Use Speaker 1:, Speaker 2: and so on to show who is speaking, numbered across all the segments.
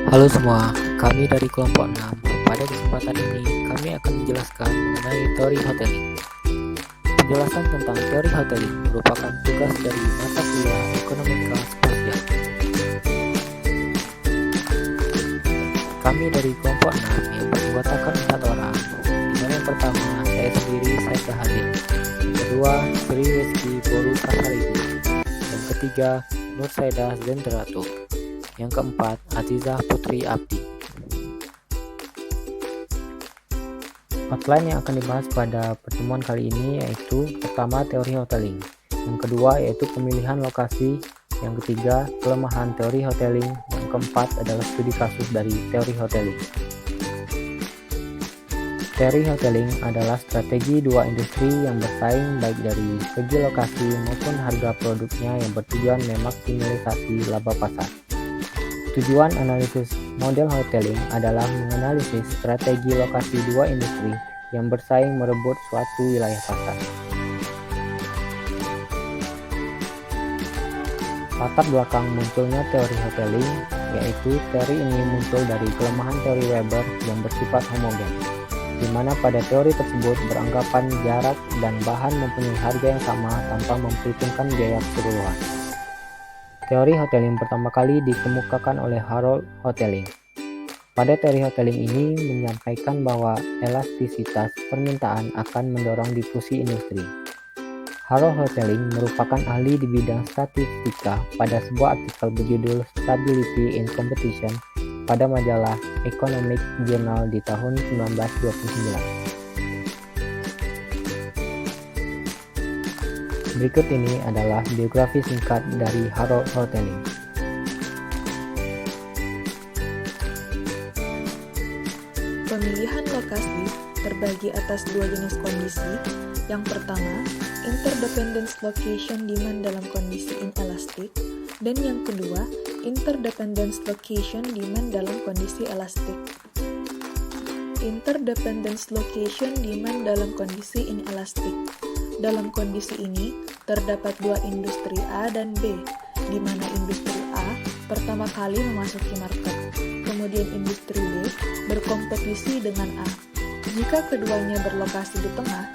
Speaker 1: Halo semua, kami dari kelompok 6. Pada kesempatan ini, kami akan menjelaskan mengenai teori hoteling. Penjelasan tentang teori hoteling merupakan tugas dari mata kuliah Ekonomika Spasial. Kami dari kelompok 6 yang beranggotakan 4 orang, di mana yang pertama saya sendiri, Saida Hadin. Yang kedua, Sri Rizky Boru Pasaribu. Yang ketiga, Nur Saida Zendratu. Yang keempat, Azizah Putri Abdi. Outline yang akan dibahas pada pertemuan kali ini yaitu pertama teori hoteling, yang kedua yaitu pemilihan lokasi, yang ketiga kelemahan teori hoteling, yang keempat adalah studi kasus dari teori hoteling. Teori hoteling adalah strategi dua industri yang bersaing baik dari segi lokasi maupun harga produknya yang bertujuan memaksimalisasi laba pasar. Tujuan analisis model hoteling adalah menganalisis strategi lokasi dua industri yang bersaing merebut suatu wilayah pasar. Latar belakang munculnya teori hoteling, yaitu teori ini muncul dari kelemahan teori Weber yang bersifat homogen, di mana pada teori tersebut beranggapan jarak dan bahan mempunyai harga yang sama tanpa memperhitungkan biaya keseluruhan. Teori hoteling pertama kali dikemukakan oleh Harold Hotelling. Pada teori hoteling ini menyampaikan bahwa elastisitas permintaan akan mendorong difusi industri. Harold Hotelling merupakan ahli di bidang statistika pada sebuah artikel berjudul Stability in Competition pada majalah Economic Journal di tahun 1929. Berikut ini adalah biografi singkat dari Harold Hotelling.
Speaker 2: Pemilihan lokasi terbagi atas dua jenis kondisi. Yang pertama, interdependence location demand dalam kondisi inelastik, dan yang kedua, interdependence location demand dalam kondisi elastik. Interdependence location demand dalam kondisi inelastik. Dalam kondisi ini, terdapat dua industri A dan B, di mana industri A pertama kali memasuki market, kemudian industri B berkompetisi dengan A. Jika keduanya berlokasi di tengah,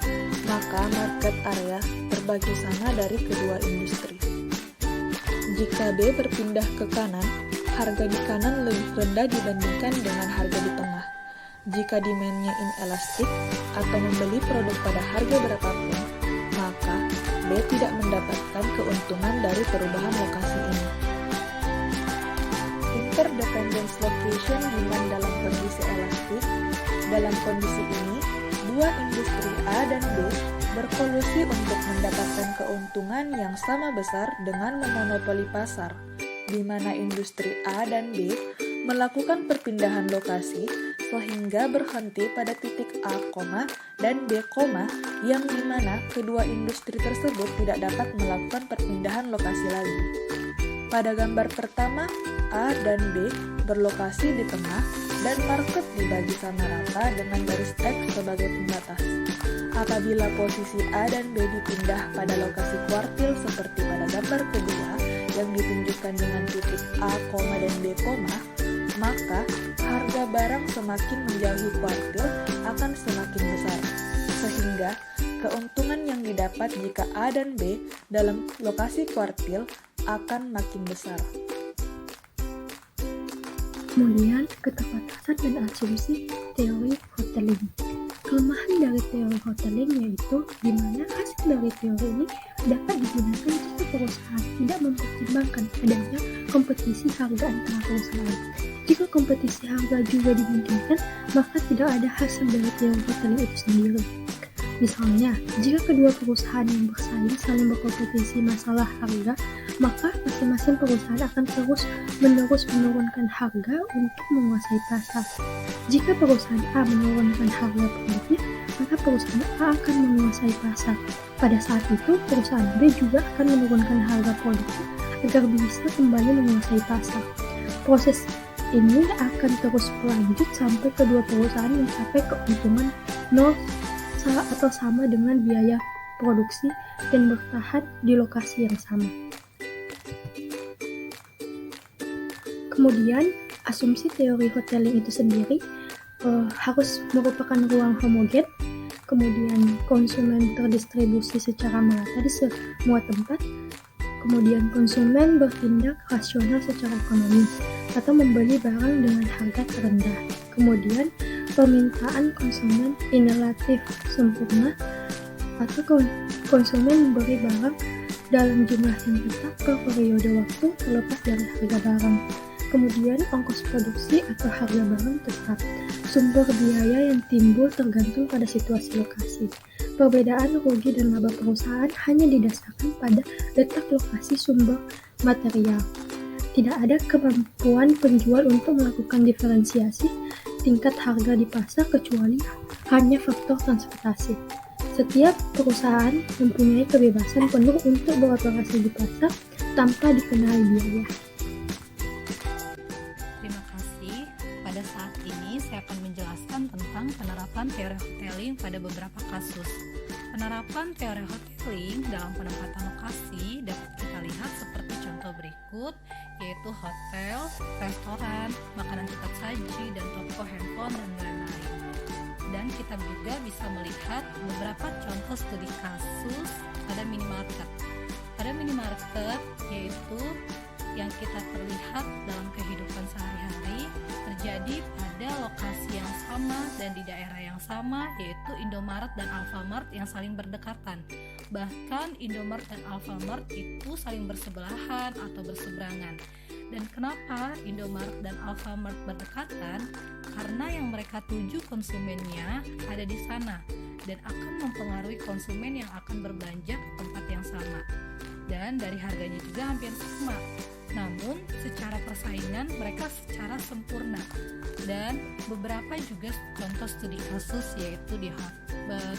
Speaker 2: maka market area terbagi sama dari kedua industri. Jika B berpindah ke kanan, harga di kanan lebih rendah dibandingkan dengan harga di tengah. Jika demand-nya inelastik atau membeli produk pada harga berapapun, maka B tidak mendapatkan keuntungan dari perubahan lokasi ini. Interdependence location demand dalam kondisi elastik. Dalam kondisi ini, dua industri A dan B berkolusi untuk mendapatkan keuntungan yang sama besar dengan memonopoli pasar, di mana industri A dan B melakukan perpindahan lokasi sehingga berhenti pada titik A, dan B, yang dimana kedua industri tersebut tidak dapat melakukan perpindahan lokasi lagi. Pada gambar pertama, A dan B berlokasi di tengah dan market dibagi sama rata dengan garis X sebagai pembatas. Apabila posisi A dan B dipindah pada lokasi kuartil seperti pada gambar kedua yang ditunjukkan dengan titik A, dan B, maka harga barang semakin menjauhi kuartil akan semakin besar, sehingga keuntungan yang didapat jika A dan B dalam lokasi kuartil akan makin besar.
Speaker 3: Kemudian, keterbatasan dan asumsi teori hoteling. Kelemahan dari teori hoteling yaitu di mana hasil dari teori ini dapat digunakan jika perusahaan tidak mempertimbangkan adanya kompetisi harga antara perusahaan. Jika kompetisi harga juga dimungkinkan, maka tidak ada hasil dari teori hoteling itu sendiri. Misalnya, jika kedua perusahaan yang bersaing saling berkompetisi masalah harga, maka masing-masing perusahaan akan terus-menerus menurunkan harga untuk menguasai pasar. Jika perusahaan A menurunkan harga produknya, maka perusahaan A akan menguasai pasar. Pada saat itu, perusahaan B juga akan menurunkan harga produknya agar bisa kembali menguasai pasar. Proses ini akan terus berlanjut sampai kedua perusahaan mencapai keuntungan 0 atau sama dengan biaya produksi dan bertahan di lokasi yang sama. Kemudian, Asumsi teori hoteling itu sendiri harus merupakan ruang homogen, kemudian konsumen terdistribusi secara merata di semua tempat, kemudian konsumen bertindak rasional secara ekonomi atau membeli barang dengan harga terendah, kemudian permintaan konsumen ini relatif sempurna atau konsumen memberi barang dalam jumlah yang tetap per periode waktu terlepas dari harga barang. Kemudian ongkos produksi atau harga barang tetap. Sumber biaya yang timbul tergantung pada situasi lokasi. Perbedaan rugi dan laba perusahaan hanya didasarkan pada letak lokasi sumber material. Tidak ada kemampuan penjual untuk melakukan diferensiasi tingkat harga di pasar kecuali hanya faktor transportasi. Setiap perusahaan mempunyai kebebasan penuh untuk beroperasi di pasar tanpa dikenai biaya.
Speaker 4: Terima kasih. Pada saat ini saya akan menjelaskan tentang penerapan teori hoteling pada beberapa kasus. Penerapan teori hoteling dalam penempatan lokasi dapat kita lihat seperti contoh berikut, yaitu hotel, restoran, makanan cepat saji, dan toko handphone, dan lain-lain. Dan kita juga bisa melihat beberapa contoh studi kasus pada minimarket. Pada minimarket, yaitu yang kita terlihat dalam kehidupan sehari-hari, terjadi pada lokasi yang sama dan di daerah yang sama, yaitu Indomaret dan Alfamart yang saling berdekatan. Bahkan Indomaret dan Alfamart itu saling bersebelahan atau berseberangan. Dan kenapa Indomaret dan Alfamart berdekatan? Karena yang mereka tuju konsumennya ada di sana dan akan mempengaruhi konsumen yang akan berbelanja ke tempat yang sama. Dan dari harganya juga hampir sama. Namun secara persaingan mereka secara sempurna. Dan beberapa juga contoh studi kasus yaitu di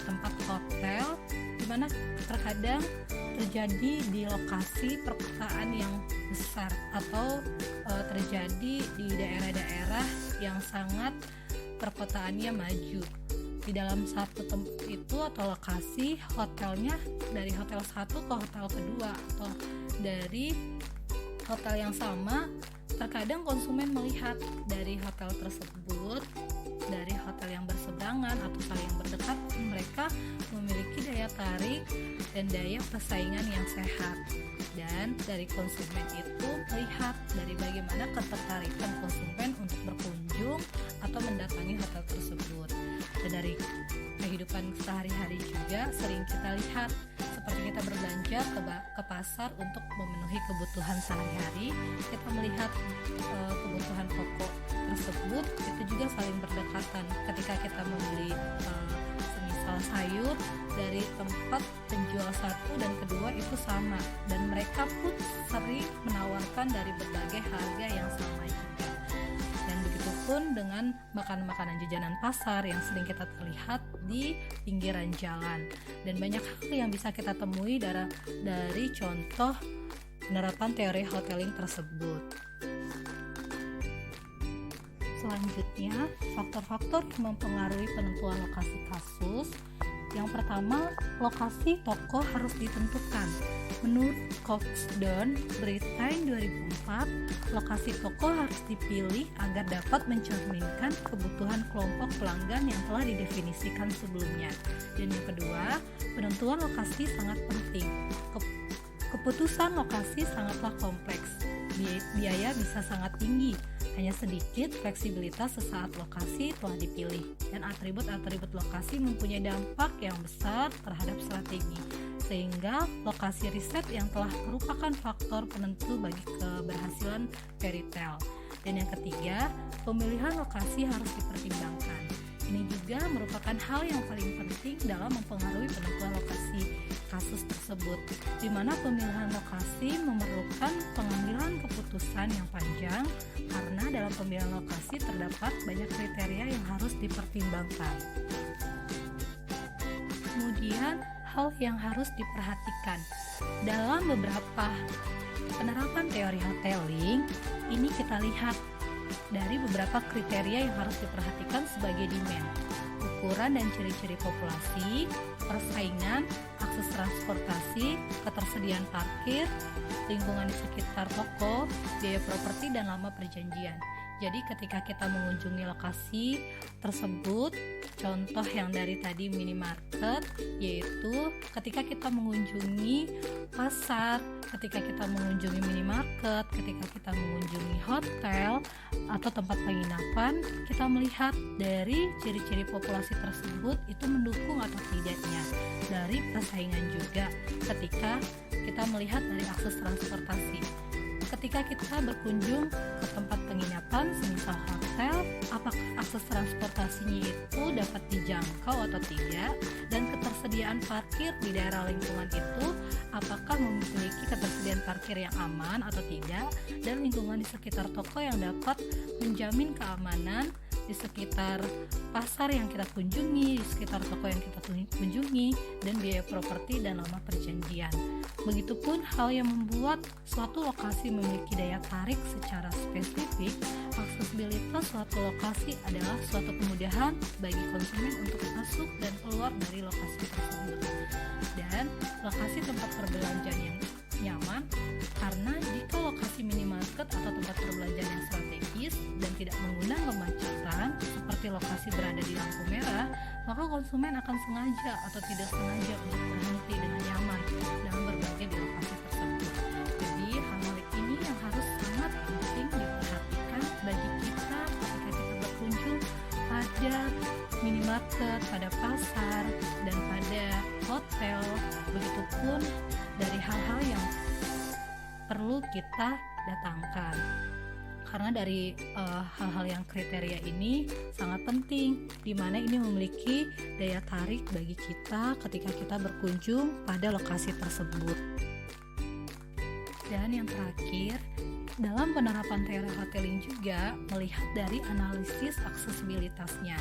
Speaker 4: tempat hotel, di mana terkadang terjadi di lokasi perkotaan yang besar atau terjadi di daerah-daerah yang sangat perkotaannya maju. Di dalam satu tempat itu atau lokasi hotelnya dari hotel satu ke hotel kedua atau dari hotel yang sama, terkadang konsumen melihat dari hotel tersebut, dari hotel yang berseberangan atau saling berdekat, mereka memiliki daya tarik dan daya persaingan yang sehat. Dan dari konsumen itu melihat dari bagaimana ketertarikan konsumen untuk berkunjung atau mendatangi hotel tersebut. Dan dari kehidupan sehari-hari juga sering kita lihat seperti kita berbelanja ke pasar untuk memenuhi kebutuhan sehari-hari, kita melihat kebutuhan pokok tersebut itu juga saling berdekatan. Ketika kita membeli semisal sayur dari tempat penjual satu dan kedua itu sama, dan mereka pun sering menawarkan dari berbagai harga yang sama juga. Dan begitupun dengan makanan-makanan jajanan pasar yang sering kita terlihat di pinggiran jalan. Dan banyak hal yang bisa kita temui dari contoh penerapan teori hoteling tersebut. Selanjutnya, faktor-faktor yang mempengaruhi penentuan lokasi kasus. Yang pertama, lokasi toko harus ditentukan. Menurut Coxdon, Britain 2004, lokasi toko harus dipilih agar dapat mencerminkan kebutuhan kelompok pelanggan yang telah didefinisikan sebelumnya. Dan yang kedua, penentuan lokasi sangat penting. Keputusan lokasi sangatlah kompleks. Biaya bisa sangat tinggi. Hanya sedikit fleksibilitas sesaat lokasi telah dipilih, dan atribut-atribut lokasi mempunyai dampak yang besar terhadap strategi, sehingga lokasi riset yang telah merupakan faktor penentu bagi keberhasilan fairy tale. Dan yang ketiga, pemilihan lokasi harus dipertimbangkan. Ini juga merupakan hal yang paling penting dalam mempengaruhi penentuan lokasi kasus tersebut, di mana pemilihan lokasi memerlukan pengambilan keputusan yang panjang karena dalam pemilihan lokasi terdapat banyak kriteria yang harus dipertimbangkan. Kemudian, hal yang harus diperhatikan dalam beberapa penerapan teori hoteling, ini kita lihat dari beberapa kriteria yang harus diperhatikan sebagai demand, ukuran dan ciri-ciri populasi, persaingan, akses transportasi, ketersediaan parkir, lingkungan di sekitar toko, biaya properti, dan lama perjanjian. Jadi ketika kita mengunjungi lokasi tersebut, contoh yang dari tadi minimarket, yaitu ketika kita mengunjungi pasar, ketika kita mengunjungi minimarket, ketika kita mengunjungi hotel atau tempat penginapan, kita melihat dari ciri-ciri populasi tersebut itu mendukung atau tidaknya. Dari persaingan juga ketika kita melihat dari akses transportasi. Ketika kita berkunjung ke tempat penginapan, semisal hotel, apakah akses transportasinya itu dapat dijangkau atau tidak, dan ketersediaan parkir di daerah lingkungan itu apakah memiliki ketersediaan parkir yang aman atau tidak, dan lingkungan di sekitar toko yang dapat menjamin keamanan di sekitar pasar yang kita kunjungi, di sekitar toko yang kita kunjungi, dan biaya properti dan lama perjanjian. Begitupun hal yang membuat suatu lokasi memiliki daya tarik secara spesifik. Aksesibilitas suatu lokasi adalah suatu kemudahan bagi konsumen untuk masuk dan keluar dari lokasi tersebut. Dan lokasi tempat perbelanjaan yang nyaman, karena jika lokasi minimarket atau tempat perbelanjaan yang strategis dan tidak mengundang kemacetan seperti lokasi berada di lampu merah, maka konsumen akan sengaja atau tidak sengaja untuk berhenti dengan nyaman dalam berbagai di lokasi tersebut. Jadi hal-hal ini yang harus sangat penting diperhatikan bagi kita ketika kita berkunjung pada minimarket, pada pasar, dan pada hotel. Begitupun dari hal-hal yang perlu kita datangkan, karena dari hal-hal yang kriteria ini sangat penting, di mana ini memiliki daya tarik bagi kita ketika kita berkunjung pada lokasi tersebut. Dan yang terakhir, dalam penerapan teori hoteling juga melihat dari analisis aksesibilitasnya.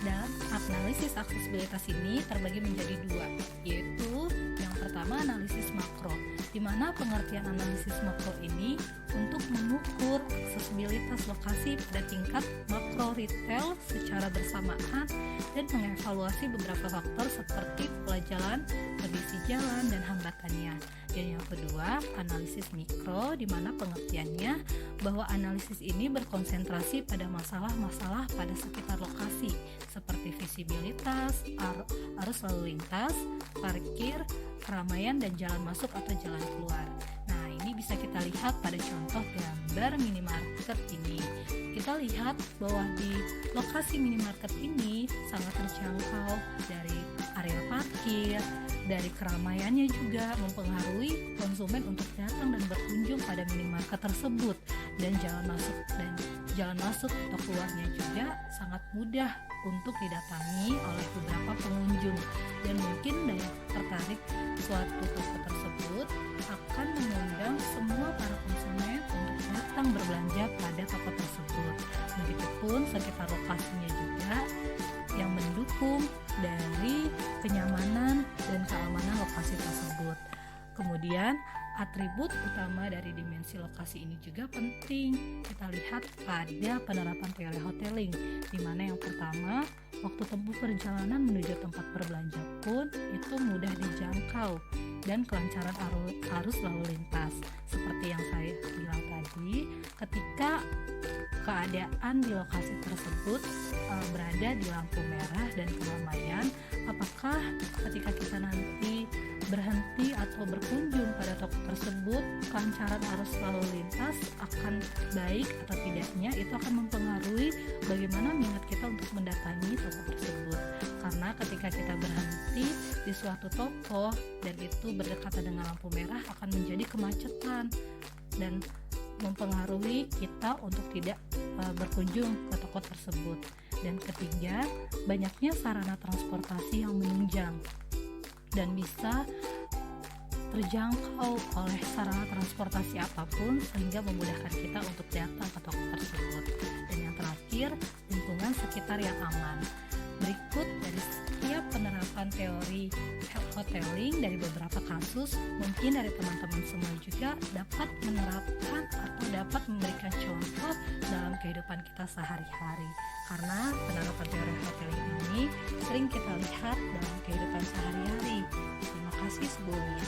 Speaker 4: Dan analisis aksesibilitas ini terbagi menjadi dua, yaitu yang pertama analisis makro, di mana pengertian analisis makro ini untuk mengukur aksesibilitas lokasi pada tingkat makro retail secara bersamaan dan mengevaluasi beberapa faktor seperti pola jalan, kondisi jalan, dan hambatannya. Dan yang kedua, analisis mikro, di mana pengertiannya bahwa analisis ini berkonsentrasi pada masalah-masalah pada sekitar lokasi seperti visibilitas, arus lalu lintas, parkir, keramaian, dan jalan masuk atau jalan keluar. Nah, ini bisa kita lihat pada contoh gambar minimarket ini. Kita lihat bahwa di lokasi minimarket ini sangat terjangkau dari area parkir, dari keramaiannya juga mempengaruhi konsumen untuk datang dan berkunjung pada minimarket tersebut, dan jalan masuk atau keluarnya juga sangat mudah untuk didatangi oleh beberapa pengunjung, dan mungkin daya tertarik suatu toko tersebut akan mengundang semua para konsumen untuk datang berbelanja pada toko tersebut. Begitupun sekitar lokasinya juga yang mendukung dari kenyamanan dan keamanan lokasi tersebut. Kemudian atribut utama dari dimensi lokasi ini juga penting kita lihat pada penerapan teori hoteling, di mana yang pertama, waktu tempuh perjalanan menuju tempat berbelanja pun itu mudah dijangkau, dan kelancaran arus lalu lintas. Seperti yang saya bilang tadi, ketika keadaan di lokasi tersebut berada di lampu merah dan keramaian, apakah ketika kita nanti berhenti atau berkunjung pada toko tersebut, kelancaran arus lalu lintas akan baik atau tidaknya, itu akan mempengaruhi bagaimana minat kita untuk mendatangi toko tersebut. Karena ketika kita berhenti di suatu toko dan itu berdekatan dengan lampu merah, akan menjadi kemacetan dan mempengaruhi kita untuk tidak berkunjung ke toko tersebut. Dan ketiga, banyaknya sarana transportasi yang menunjang dan bisa terjangkau oleh sarana transportasi apapun, sehingga memudahkan kita untuk datang ke toko tersebut. Dan yang terakhir, lingkungan sekitar yang aman. Berikut dari setiap penerapan teori hoteling dari beberapa kasus, mungkin dari teman-teman semua juga dapat menerapkan atau dapat memberikan contoh dalam kehidupan kita sehari-hari. Karena penerapan teori hoteling ini sering kita lihat dalam kehidupan sehari-hari. Terima kasih sebelumnya.